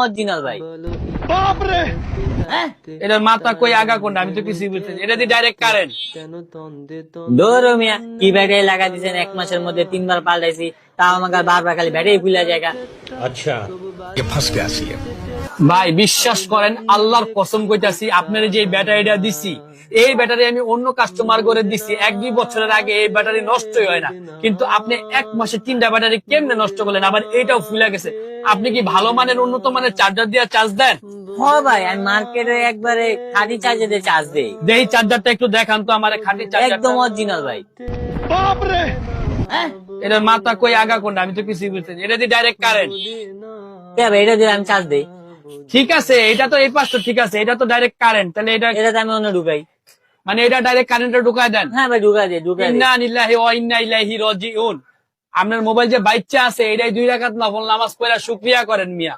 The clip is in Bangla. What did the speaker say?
অরিজিনাল ভাই। হ্যাঁ এটার মাথা কই আগা কোনটা আমি তো কিছুই বুঝতেছি এটা দিয়ে ডাইরেক্ট কারেন্ট। ধরো মিয়া কি ব্যাটারি লাগা দিয়েছেন 1 মাসের মধ্যে 3 বার পাল্টাইছি, তাও আমাকে বারবার খালি ব্যাটারি খুলে জায়গা। अच्छा ये फंस गया सी है। ভাই বিশ্বাস করেন আল্লাহর কসম কইতাছি আপনার যে ব্যাটারিটা দিছি এই ব্যাটারি আমি অন্য কাস্টমার করে দিছি 1-2 বছরের আগে এই ব্যাটারি নষ্টই হয় না, কিন্তু আপনি 1 মাসে 3টা ব্যাটারি কেমনে নষ্ট করলেন, আবার এইটাও ফুলে গেছে। আপনি কি ভালো মানের উন্নত মানের চার্জার দিয়ে চার্জ দেন? হ্যাঁ ভাই আমি মার্কেটে একবারে খাঁটি চার্জে দিয়ে চার্জ দেই। দেই চার্জারটা একটু দেখান তো আমার খাঁটি চার্জার। একদম অরিজিনাল ভাই। হ্যাঁ এটার মাথা কই আগা কোনটা আমি তো কিছুই বুঝতেছি এটা দিয়ে ডাইরেক্ট কারেন্ট। ভাই এটা দিয়ে আমি চার্জ দেই। ঠিক আছে এটা তো এই পাশটা ঠিক আছে, এটা তো ডাইরেক্ট কারেন্ট, তাহলে এটাতে আমি অন্য ঢুকাই। মানে এটা ডাইরেক্ট কারেন্টে ঢুকায় দেন? হ্যাঁ ভাই ঢুকাই দিই ঢুকাই দিই। ইন্না লিল্লাহি ওয়া ইন্না ইলাইহি রাজিউন। আপনার মোবাইল যে বাচ্চা আছে এটাই 2 রাকাত নফল নামাজ পড়া শুকরিয়া করেন মিয়া।